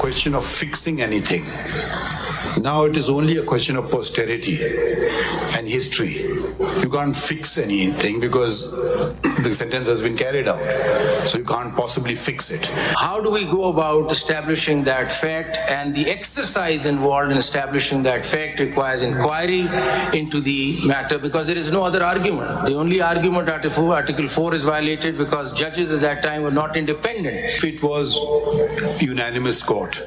question of fixing anything. Now it is only a question of posterity and history. You can't fix anything because the sentence has been carried out. So you can't possibly fix it. How do we go about establishing that fact? And the exercise involved in establishing that fact requires inquiry into the matter, because there is no other argument. The only argument Article 4 is violated because judges at that time were not independent. If it was unanimous court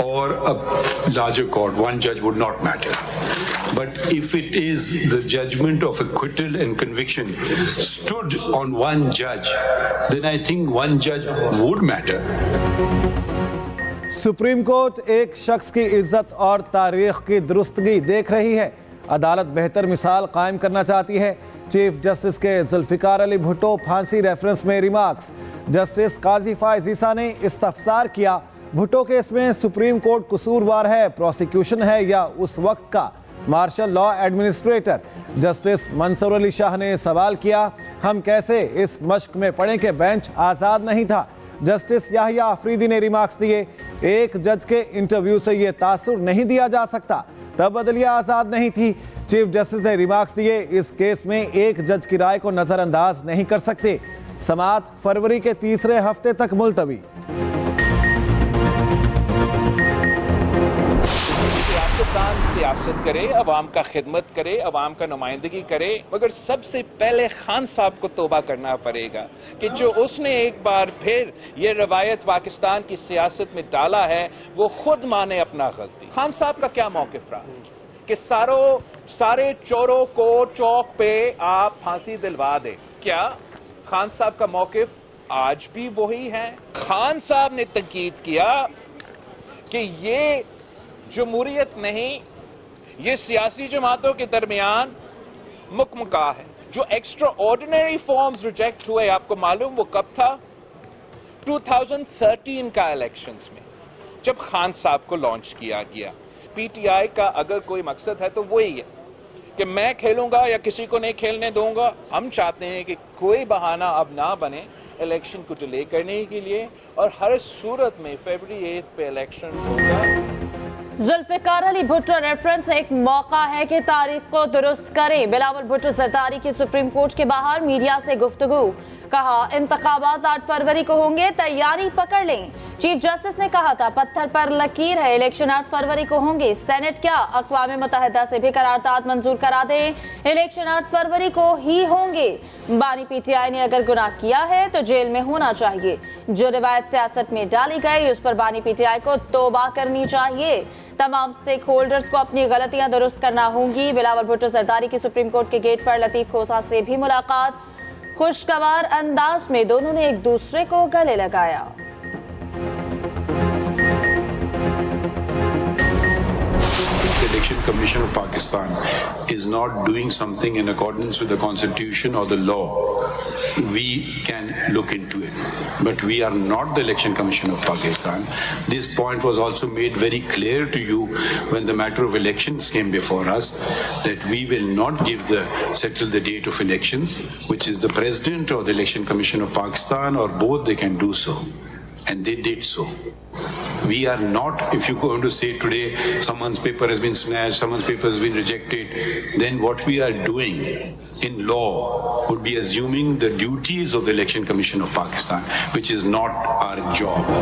or a larger court, one judge would not matter. But if it is the judgment of acquittal and conviction stood on one judge, then I think one judge would matter. Supreme court एक शख्स की इज्जत और तारीख की दुरुस्तगी देख रही है। अदालत बेहतर मिसाल कायम करना चाहती है। चीफ जस्टिस के जुल्फिकार अली भुट्टो फांसी रेफरेंस में रिमार्क्स। जस्टिस काजी फाइज ईसा ने इस्तफसार किया, भुट्टो केस में सुप्रीम कोर्ट कसूरवार है, प्रोसिक्यूशन है या उस वक्त का martial law administrator. Justice Mansoor Ali Shah ने सवाल किया, हम कैसे इस मश्क में पढ़ें कि बेंच आज़ाद नहीं था। जस्टिस याहिया अफरीदी ने रिमार्क्स दिए, एक जज के इंटरव्यू से ये तासुर नहीं दिया जा सकता, तब अदलिया आज़ाद नहीं थी। चीफ जस्टिस ने रिमार्क्स दिए, इस केस में एक जज की राय को नज़रअंदाज नहीं कर सकते। समाअत फरवरी के तीसरे हफ्ते तक मुलतवी। सियासत करे, अवाम का खिदमत करे, अवाम का नुमाइंदगी करे, मगर सबसे पहले खान साहब को तौबा करना पड़ेगा कि जो उसने एक बार फिर ये रवायत पाकिस्तान की सियासत में डाला है वो खुद माने अपना गलती। खान साहब का क्या मौकिफ रहा कि सारे चोरों को चौक पे आप फांसी दिलवा दें? क्या खान साहब का मौकिफ आज भी वही है? खान साहब ने तंकीद किया कि ये जमहूरियत नहीं, ये सियासी जमातों के दरमियान मुकमका है। जो एक्स्ट्रा ऑर्डिनरी फॉर्म्स रिजेक्ट हुए, आपको मालूम वो कब था? 2013 का इलेक्शंस में, जब खान साहब को लॉन्च किया गया। पीटीआई का अगर कोई मकसद है तो वही है कि मैं खेलूंगा या किसी को नहीं खेलने दूंगा। हम चाहते हैं कि कोई बहाना अब ना बने इलेक्शन को डिले करने के लिए, और हर सूरत में फरवरी 8 पे इलेक्शन होगा। जुल्फिकार अली भुट्टो रेफरेंस एक मौका है कि तारीख को दुरुस्त करें। बिलावल भुट्टो जरदारी की सुप्रीम कोर्ट के बाहर मीडिया से गुफ्तगू, कहा इंतखाबात 8 फरवरी को होंगे, तैयारी पकड़ लें। चीफ जस्टिस ने कहा था पत्थर पर लकीर है, इलेक्शन 8 फरवरी को होंगे। सेनेट क्या अक़वाम मुत्तहिदा से भी करारदाद मंजूर करा दें, इलेक्शन 8 फरवरी को ही होंगे। बानी पीटीआई ने अगर गुनाह किया है तो जेल में होना चाहिए। जो रिवायत सियासत में डाली गई उस पर बानी पीटीआई को तौबा करनी चाहिए। तमाम स्टेक होल्डर्स को अपनी गलतियां दुरुस्त करना होंगी। बिलावल भुट्टो जरदारी की सुप्रीम कोर्ट के गेट पर लतीफ खोसा से भी मुलाकात, खुशगवार अंदाज में दोनों ने एक दूसरे को गले लगाया। Election Commission of Pakistan is not doing something in accordance with the Constitution or the law, we can look into it. But we are not the Election Commission of Pakistan. This point was also made very clear to you when the matter of elections came before us, that we will not settle the date of elections, which is the President or the Election Commission of Pakistan, or both they can do so. And they did so. We are not, if you're going to say today someone's paper has been snatched, someone's paper has been rejected, then what we are doing in law would be assuming the duties of the Election Commission of Pakistan, which is not our job.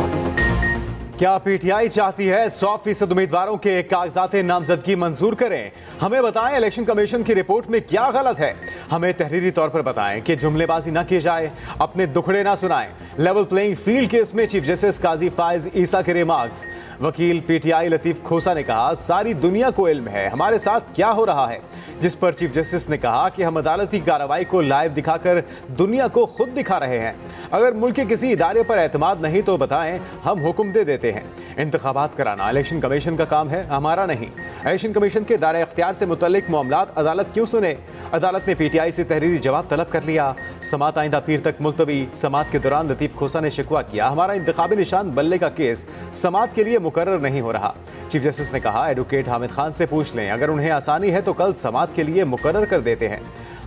क्या PTI चाहती है 100% उम्मीदवारों के कागजात नामजदगी मंजूर करें? हमें बताएं इलेक्शन कमीशन की रिपोर्ट में क्या गलत है। हमें तहरीरी तौर पर बताएं कि जुमलेबाजी ना की जाए, अपने दुखड़े ना सुनाएं। लेवल प्लेइंग फील्ड केस में चीफ जस्टिस काजी फाइज ईसा के रिमार्क्स। वकील पीटीआई लतीफ खोसा ने कहा, सारी दुनिया को इल्म है हमारे साथ क्या हो रहा है, जिस पर चीफ जस्टिस ने कहा कि हम अदालती कार्रवाई को लाइव दिखाकर दुनिया को खुद दिखा रहे हैं। अगर मुल्क के किसी इदारे पर एतमाद नहीं तो बताएं, हम हुक्म दे देते हैं। इंतखाबात कराना इलेक्शन कमीशन का काम है, हमारा नहीं। इलेक्शन कमीशन के दायरे इख्तियार से मुतल्लिक मामलात अदालत क्यों सुने? अदालत ने पीटीआई से तहरीरी जवाब तलब कर लिया। समाअत आइंदा पीर तक मुलतवी। समाअत के दौरान लतीफ खोसा ने शिकवा किया, हमारा इंतखाबी निशान बल्ले का केस समाअत के लिए मुकर्रर नहीं हो रहा। चीफ जस्टिस ने कहा, एडवोकेट हामिद खान से पूछ लें, अगर उन्हें आसानी है तो कल समाअत के लिए मुकर्रर कर देते हैं।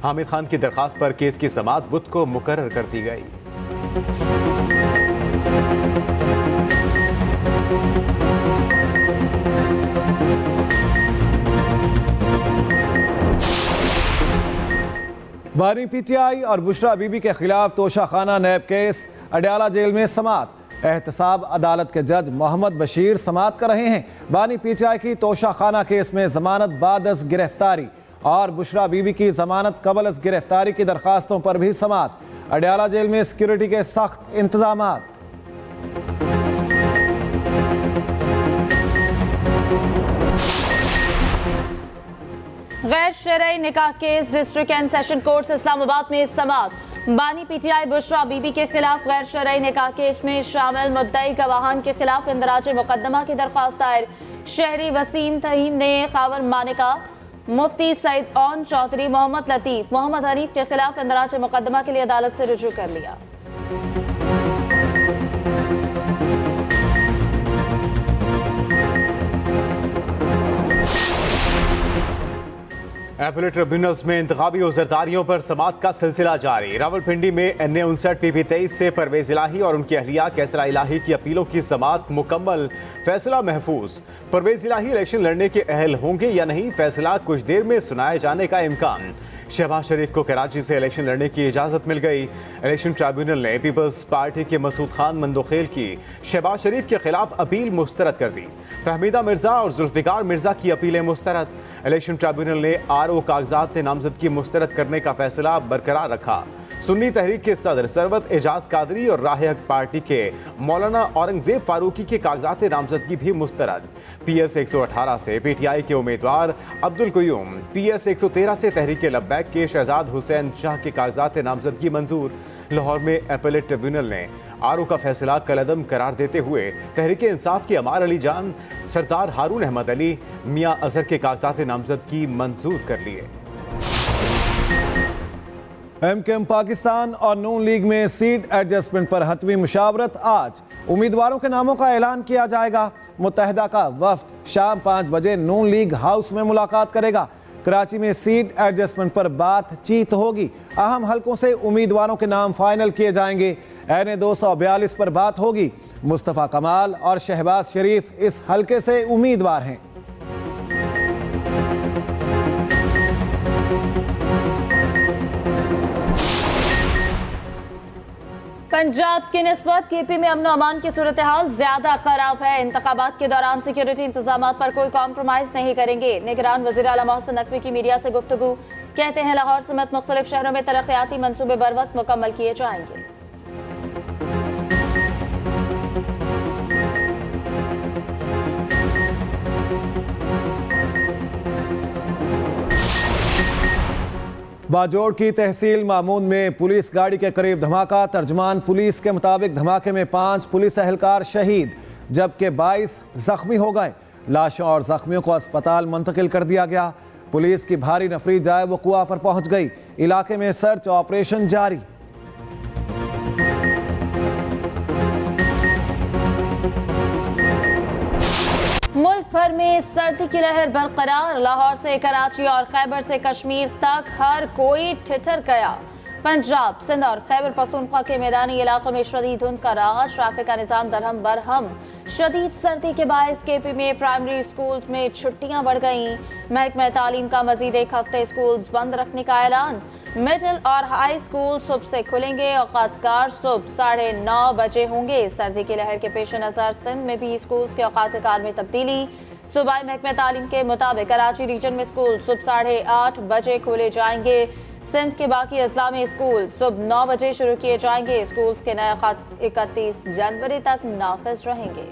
हामिद खान की दरखास्त पर केस की समाअत बुध को मुकर्रर कर दी गई। बानी पीटीआई और बुशरा बीबी के खिलाफ तोशाखाना नैब केस, अडयाला जेल में समात। एहतसाब अदालत के जज मोहम्मद बशीर समात कर रहे हैं। बानी पीटीआई की तोशाखाना केस में जमानत बाद अज गिरफ्तारी और बुशरा बीबी की जमानत कबल अज गिरफ्तारी की दरखास्तों पर भी समात। अडयाला जेल में सिक्योरिटी के सख्त इंतजामात। गैर शरई निकाह case district and session court Islamabad में समात। बानी पीटीआई बुशरा बीबी के खिलाफ गैर शरई निकाह केस में शामिल मुद्दई गवाहान के खिलाफ इंदराज मुकदमा की दरख्वास्त दायर। शहरी वसीम तहीम ने खावर मानिका, मुफ्ती सईद ओन चौधरी, मोहम्मद लतीफ, मोहम्मद हनीफ के खिलाफ इंदराज मुकदमा के लिए अदालत से रुजू कर लिया। एपीलेट ट्रिब्यूनल्स में इंतखाबी उज़रदारियों पर समात का सिलसिला जारी। रावलपिंडी में NA-59 PP-23 से परवेज इलाही और उनकी अहलिया कैसरा इलाही की अपीलों की समात मुकम्मल, फैसला महफूज। परवेज इलाही इलेक्शन लड़ने के अहल होंगे या नहीं, फैसला कुछ देर में सुनाए जाने का इम्कान। शहबाज शरीफ को कराची से इलेक्शन लड़ने की इजाज़त मिल गई। इलेक्शन ट्रिब्यूनल ने पीपल्स पार्टी के मसूद खान मंदोखेल की शहबाज शरीफ के खिलाफ अपील मुस्तरद कर दी। फहमीदा मिर्जा और जुल्फिकार मिर्जा की अपीलें मुस्तरद। इलेक्शन ट्रिब्यूनल ने RO कागजात नामजदगी मुस्तरद करने का फैसला बरकरार रखा। सुन्नी तहरीक के सदर सरवत एजाज कादरी और राह हक पार्टी के मौलाना औरंगजेब फारूकी के कागजात नामजदगी भी मुस्तरद। PS 118 से PTI के उम्मीदवार अब्दुल कयूम, PS 113 से तहरीक लब्बैक के शहजाद हुसैन शाह के कागजात नामजदगी मंजूर। लाहौर में एपीलेट ट्रिब्यूनल ने RO का फैसला कलअदम करार देते हुए तहरीक इंसाफ के अमार अली जान, सरदार हारून अहमद अली, मियाँ अजहर के कागजात नामजदगी मंजूर कर लिए। MKM पाकिस्तान और नून लीग में सीट एडजस्टमेंट पर हतमी मुशावरत आज। उम्मीदवारों के नामों का ऐलान किया जाएगा। मुत्तहिदा का वफ्द शाम 5 बजे नून लीग हाउस में मुलाकात करेगा। कराची में सीट एडजस्टमेंट पर बातचीत होगी। अहम हलकों से उम्मीदवारों के नाम फाइनल किए जाएंगे। NA 242 पर बात होगी। मुस्तफ़ा कमाल और शहबाज शरीफ इस हलके से उम्मीदवार हैं। पंजाब की निस्बत KP में अमन अमान की सूरत हाल ज्यादा खराब है। इंतखाबात के दौरान सिक्योरिटी इंतजाम पर कोई कॉम्प्रोमाइज नहीं करेंगे। निगरान वज़ीर आला मोहसिन नकवी की मीडिया से गुफ्तगू, कहते हैं लाहौर समेत मुख्तलिफ शहरों में तरक्याती मंसूबे बर वक्त मुकम्मल किए जाएंगे। बाजोड़ की तहसील मामून में पुलिस गाड़ी के करीब धमाका। तर्जुमान पुलिस के मुताबिक धमाके में 5 पुलिस एहलकार शहीद जबकि 22 जख्मी हो गए। लाशों और जख्मियों को अस्पताल मुंतकिल कर दिया गया। पुलिस की भारी नफरी जाए वक़ुआ पर पहुंच गई। इलाके में सर्च ऑपरेशन जारी। मुल्क भर में सर्दी की लहर बरकरार। लाहौर से कराची और खैबर से कश्मीर तक हर कोई ठिठर गया। पंजाब, सिंध और खैबर पख्तूनख्वा के मैदानी इलाकों में शदीद धुंध का राज, ट्रैफिक का निजाम दरहम बरहम। शदीद सर्दी के बायस KP में प्राइमरी स्कूल में छुट्टियां बढ़ गईं। महकमा तालीम का मजीद 1 हफ्ते स्कूल बंद रखने का ऐलान। मिडिल और हाई स्कूल सुबह से खुलेंगे। औकातकार सुबह 9:30 बजे होंगे। सर्दी की लहर के पेश नज़र सिंध में भी स्कूल के औकातकार में तब्दीली। सूबाई महकमा तालीम के मुताबिक कराची रीजन में स्कूल सुबह 8:30 बजे खोले जाएंगे। सिंध के बाकी अजला में स्कूल सुबह 9 बजे शुरू किए जाएंगे। स्कूल के नए 31 जनवरी तक नाफिज रहेंगे।